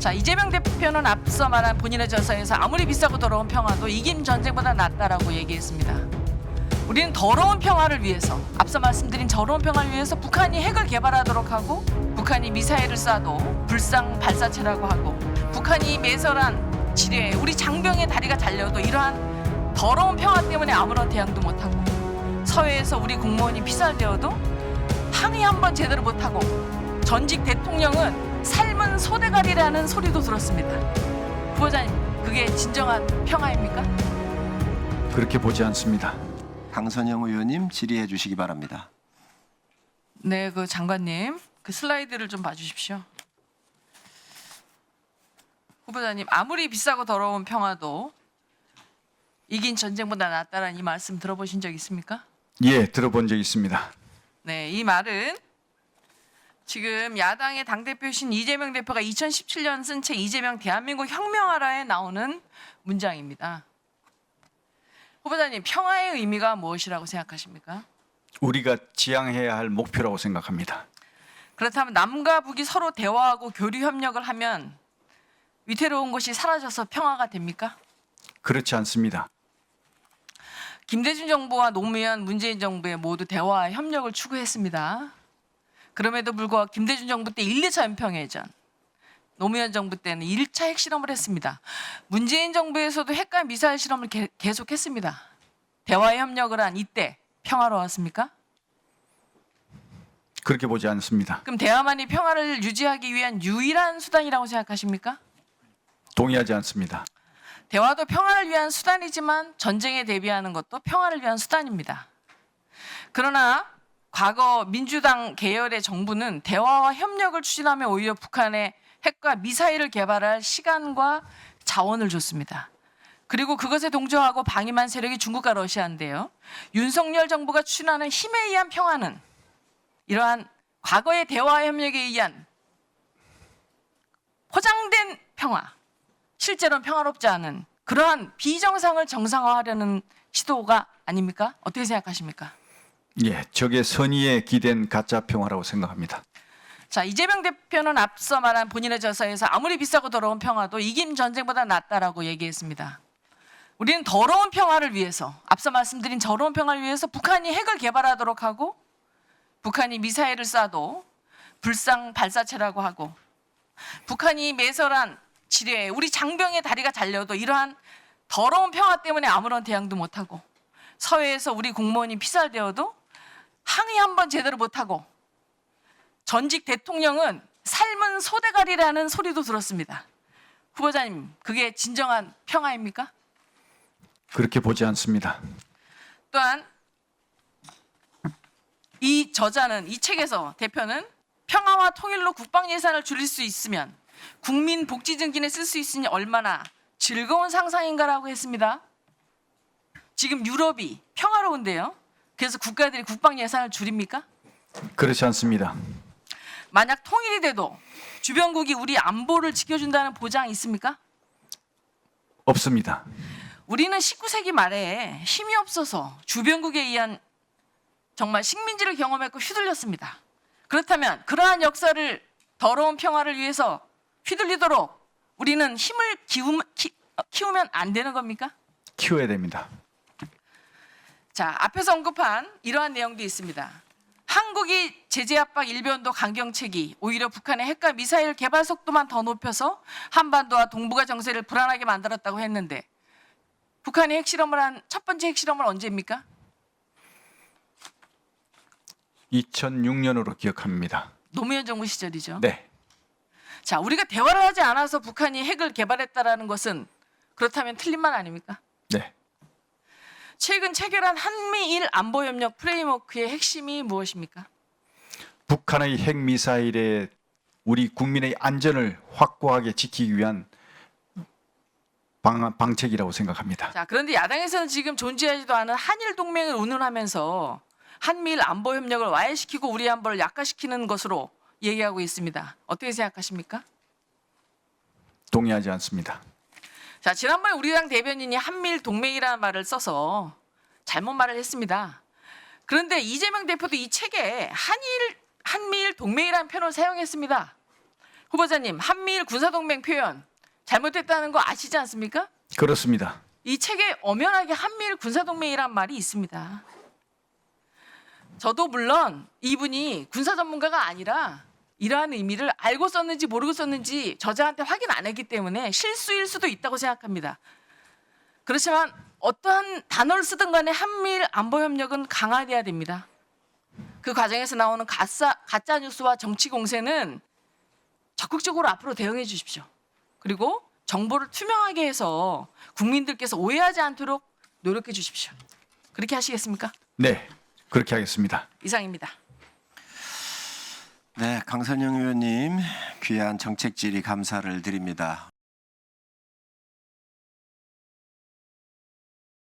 자, 이재명 대표는 앞서 말한 본인의 저서에서 아무리 비싸고 더러운 평화도 이긴 전쟁보다 낫다라고 얘기했습니다. 우리는 더러운 평화를 위해서, 앞서 말씀드린 더러운 평화를 위해서 북한이 핵을 개발하도록 하고, 북한이 미사일을 쏴도 불상 발사체라고 하고, 북한이 매설한 지뢰, 우리 장병의 다리가 잘려도 이러한 더러운 평화 때문에 아무런 대응도 못하고, 서해에서 우리 공무원이 피살되어도 항의 한번 제대로 못하고, 전직 대통령은 삶은 소대가리라는 소리도 들었습니다. 부원장님, 그게 진정한 평화입니까? 그렇게 보지 않습니다. 강선영 의원님 질의해 주시기 바랍니다. 네, 그 장관님, 그 슬라이드를 좀 봐주십시오. 후보자님, 아무리 비싸고 더러운 평화도 이긴 전쟁보다 낫다라는 이 말씀 들어보신 적 있습니까? 예, 들어본 적 있습니다. 네, 이 말은 지금 야당의 당대표신 이재명 대표가 2017년 쓴 책 이재명 대한민국 혁명하라에 나오는 문장입니다. 후보자님, 평화의 의미가 무엇이라고 생각하십니까? 우리가 지향해야 할 목표라고 생각합니다. 그렇다면 남과 북이 서로 대화하고 교류 협력을 하면 위태로운 것이 사라져서 평화가 됩니까? 그렇지 않습니다. 김대중 정부와 노무현, 문재인 정부에 모두 대화와 협력을 추구했습니다. 그럼에도 불구하고 김대중 정부 때 1, 2차 연평해전, 노무현 정부 때는 1차 핵실험을 했습니다. 문재인 정부에서도 핵과 미사일 실험을 계속했습니다. 대화에 협력을 한 이때 평화로웠습니까? 그렇게 보지 않습니다. 그럼 대화만이 평화를 유지하기 위한 유일한 수단이라고 생각하십니까? 동의하지 않습니다. 대화도 평화를 위한 수단이지만 전쟁에 대비하는 것도 평화를 위한 수단입니다. 그러나 과거 민주당 계열의 정부는 대화와 협력을 추진하며 오히려 북한에 핵과 미사일을 개발할 시간과 자원을 줬습니다. 그리고 그것에 동조하고 방임한 세력이 중국과 러시아인데요. 윤석열 정부가 추진하는 힘에 의한 평화는 이러한 과거의 대화와 협력에 의한 포장된 평화, 실제로는 평화롭지 않은 그러한 비정상을 정상화하려는 시도가 아닙니까? 어떻게 생각하십니까? 예, 적의 선의에 기댄 가짜 평화라고 생각합니다. 자, 이재명 대표는 앞서 말한 본인의 저서에서 아무리 비싸고 더러운 평화도 이긴 전쟁보다 낫다라고 얘기했습니다. 우리는 더러운 평화를 위해서, 앞서 말씀드린 더러운 평화를 위해서 북한이 핵을 개발하도록 하고, 북한이 미사일을 쏴도 불상 발사체라고 하고, 북한이 매설한 지뢰, 우리 장병의 다리가 잘려도 이러한 더러운 평화 때문에 아무런 대응도 못하고, 서해에서 우리 공무원이 피살되어도 항의 한번 제대로 못하고, 전직 대통령은 삶은 소대가리라는 소리도 들었습니다. 후보자님, 그게 진정한 평화입니까? 그렇게 보지 않습니다. 또한 이 저자는, 이 책에서 대표는 평화와 통일로 국방 예산을 줄일 수 있으면 국민 복지 증진에 쓸 수 있으니 얼마나 즐거운 상상인가라고 했습니다. 지금 유럽이 평화로운데요. 그래서 국가들이 국방 예산을 줄입니까? 그렇지 않습니다. 만약 통일이 돼도 주변국이 우리 안보를 지켜준다는 보장이 있습니까? 없습니다. 우리는 19세기 말에 힘이 없어서 주변국에 의한 정말 식민지를 경험했고 휘둘렸습니다. 그렇다면 그러한 역사를 더러운 평화를 위해서 휘둘리도록 우리는 힘을 키우면 안 되는 겁니까? 키워야 됩니다. 자, 앞에서 언급한 이러한 내용도 있습니다. 한국이 제재 압박 일변도 강경책이 오히려 북한의 핵과 미사일 개발 속도만 더 높여서 한반도와 동북아 정세를 불안하게 만들었다고 했는데, 북한이 핵실험을 한 첫 번째 핵실험은 언제입니까? 2006년으로 기억합니다. 노무현 정부 시절이죠. 네, 자, 우리가 대화를 하지 않아서 북한이 핵을 개발했다라는 것은 그렇다면 틀린 말 아닙니까? 네. 최근 체결한 한미일 안보협력 프레임워크의 핵심이 무엇입니까? 북한의 핵미사일에 우리 국민의 안전을 확고하게 지키기 위한 방책이라고 생각합니다. 자, 그런데 야당에서는 지금 존재하지도 않은 한일 동맹을 운운하면서 한미일 안보 협력을 와해시키고 우리 안보를 약화시키는 것으로 얘기하고 있습니다. 어떻게 생각하십니까? 동의하지 않습니다. 자, 지난번에 우리 당 대변인이 한미일 동맹이라는 말을 써서 잘못 말을 했습니다. 그런데 이재명 대표도 이 책에 한미일 동맹이라는 표현을 사용했습니다. 후보자님, 한미일 군사동맹 표현 잘못됐다는 거 아시지 않습니까? 그렇습니다. 이 책에 엄연하게 한미일 군사동맹이란 말이 있습니다. 저도 물론 이분이 군사 전문가가 아니라 이러한 의미를 알고 썼는지 모르고 썼는지 저자한테 확인 안 했기 때문에 실수일 수도 있다고 생각합니다. 그렇지만 어떠한 단어를 쓰든 간에 한미일 안보 협력은 강화돼야 됩니다. 그 과정에서 나오는 가짜 뉴스와 정치 공세는 적극적으로 앞으로 대응해 주십시오. 그리고 정보를 투명하게 해서 국민들께서 오해하지 않도록 노력해 주십시오. 그렇게 하시겠습니까? 네, 그렇게 하겠습니다. 이상입니다. 네, 강선영 의원님 귀한 정책 질의 감사를 드립니다.